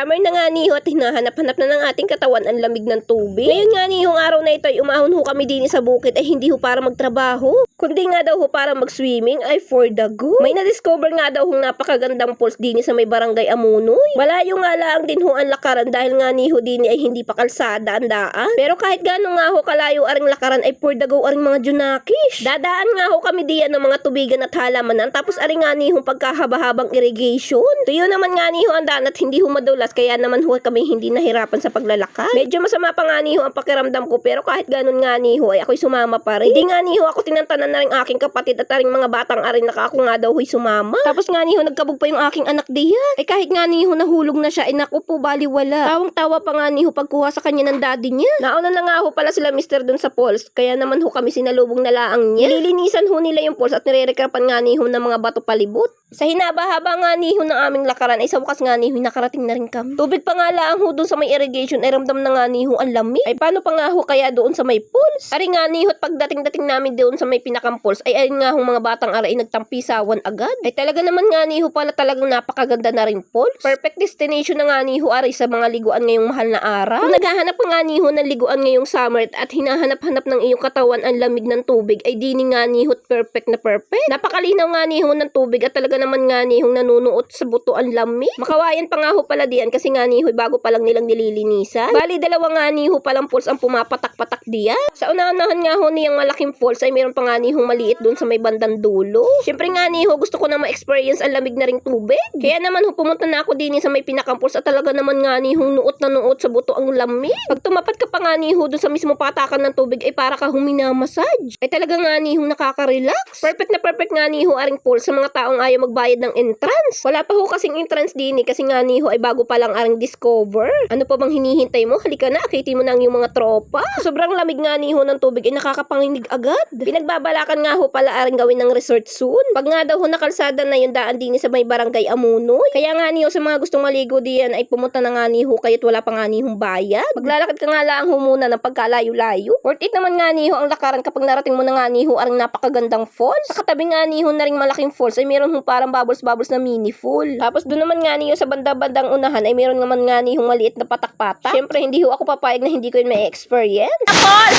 Summer na nga niho at hinahanap-hanap na ng ating katawan ang lamig ng tubig. Ngayon nga nihong araw na ito ay umahon ho kami din sa bukid ay hindi ho para magtrabaho, kundi nga daw ho para mag-swimming ay for the good. May na-discover nga daw hong napakagandang falls din sa may barangay Amunoy. Malayo nga lang din ho ang lakaran dahil nga niho din ay hindi pa kalsada ang daan. Pero kahit gano'n nga ho kalayo aring lakaran ay for the go aring mga Junakish. Dadaan nga ho kami diyan ng mga tubigan at halamanan tapos aring nga nihong pagkahaba-habang irrigation. Tuyo naman nga niho ang daan at hindi ho madulas kaya naman ho kami hindi nahirapan sa paglalakad. Medyo masama pa nga niho ang pakiramdam ko pero kahit ganun nga niho ay ako'y sumama pa rin. Hindi nga niho ako tinantanan na rin aking kapatid at aring mga batang arin na ako nga daw ho'y sumama. Tapos nga niho nagkabog pa yung aking anak diyan. Ay kahit nga niho nahulog na siya ay naku po baliwala. Tawang-tawa pa nga niho pagkuha sa kanya ng daddy niya. Nauna na nga ho pala sila mister dun sa falls kaya naman ho kami sinalubong na laang niya. Nililinisan ho nila yung falls at nirerekrapan nga niho ng mga bato palibot. Sa hinaba-haba nga niho ng aming lakaran ay sa wakas nga niho nakarating na rin kami. Tubig pa nga lang ho doon sa may irrigation ay ramdam na nga niho ang lamig. Ay paano pa nga ho kaya doon sa may pools? Ari nga niho at pagdating-dating namin doon sa may pinakang pools ay arin nga ho mga batang aray nagtampisawan agad. Ay talaga naman nga niho pala talagang napakaganda na rin pools. Perfect destination na nga niho aray sa mga liguan ngayong mahal na araw. Kung naghahanap pa nga niho ng liguan ngayong summer at hinahanap-hanap ng iyong katawan ang lamig ng tubig ay dini nga niho perfect na perfect. Napakalinaw nga niho ng tubig at talaga naman nga nihong nanunuot sa buto ang lamig. Makawayan pa nga ho pala diyan kasi nga niho bago pa lang nilang nililinisan. Bali dalawa nga niho palang falls ang pumapatak-patak diyan. Sa unahan nga ho niyang malaking falls ay meron pa nga nihong maliit doon sa may bandang dulo. Syempre nga niho gusto ko na ma-experience ang lamig na ring tubig. Kaya naman ho pumunta na ako din sa may pinakang falls at talaga naman nga nihong nuot na nuot sa buto ang lamig. Pag tumapat ka pa nga niho doon sa mismo patakan ng tubig ay para ka huminamassage. Ay talaga nga nihong nakaka-relax. Perfect na perfect nga niho aring falls sa mga taong ayaw magbayad ng entrance. Wala pa ho kasing entrance din kasi nga niho ay bago pa lang aring discover. Ano pa bang hinihintay mo? Halika na, akitin mo na ang iyong mga tropa. Sobrang lamig nga niho ng tubig ay nakakapanginig agad. Pinagbabalakan nga ho pala aring gawin ng resort soon. Pag nga daw ho nakalsada na yung daan din sa may barangay Amunoy. Kaya nga niho sa mga gustong maligo diyan ay pumunta na nga niho kaya't wala pa nga nihong bayad. Maglalakad ka nga lang ho muna ng pagkalayo-layo. Worth it naman nga niho ang lakaran kapag narating mo na nga niho aring napakagandang falls. Sa katabi nga niho na ring malaking falls ay meron ho parang bubbles na mini fall. Tapos doon naman nga niyo sa banda-bandang unahan ay meron naman nga niyong maliit na patak-patak. Syempre hindi ho ako papayag na hindi ko yun may experience. Tapos,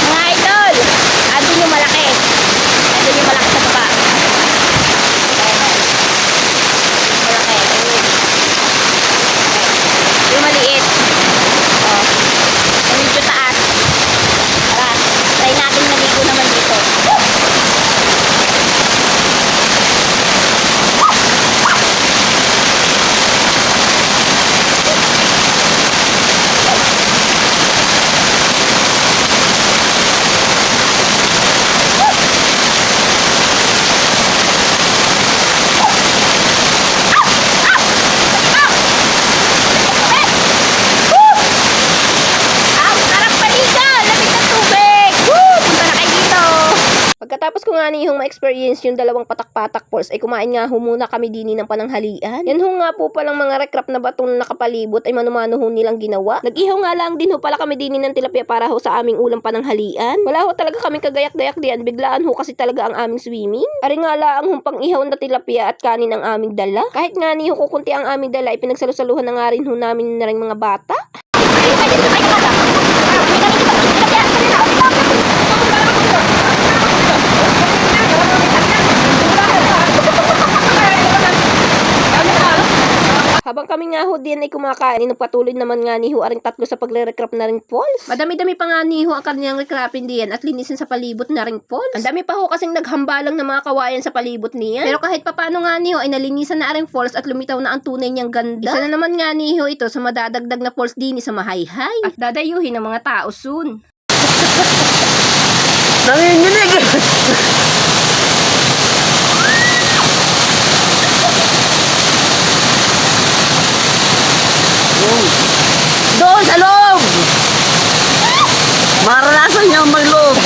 mga idol, andun yung malaki. Andun yung malaki sa baba. Yung maliit. Oh. Yung medyo taas. Tara, try natin maligo naman dito. Pagkatapos ko nga niyong ma-experience yung dalawang patak-patak falls ay kumain nga ho muna kami din ng pananghalian. Yan ho nga po palang mga recrap na batong nakapalibot ay manumano ho nilang ginawa. Nag-ihaw nga lang din ho pala kami din ng tilapia para ho sa aming ulam pananghalian. Wala ho talaga kaming kagayak-gayak diyan. Biglaan ho kasi talaga ang aming swimming. Ari nga lang ang humpang ihaw na tilapia at kanin ang aming dala. Kahit nga niyo kukunti ang aming dala ay pinagsalusaluhan na nga rin ho namin na rin mga bata. Habang kami nga ho din ay kumakain, nagpatuloy naman nga niho aring tatlo sa pagre-recrap na ring falls. Madami-dami pa nga niho ang kanyang recrapin diyan at linisin sa palibot na ring falls. Ang dami pa ho kasing naghambalang ng mga kawayan sa palibot niya. Pero kahit papaano nga niho ay nalinisan na aring falls at lumitaw na ang tunay niyang ganda. Isa na naman nga niho ito sa madadagdag na falls din sa Mahayhay. At dadayuhin ng mga tao soon. Nanginginig! Doon sa loob! Maranasan niyang magloob!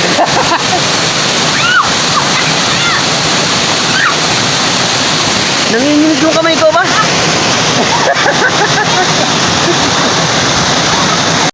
Nanginginig yung kamay ko ba?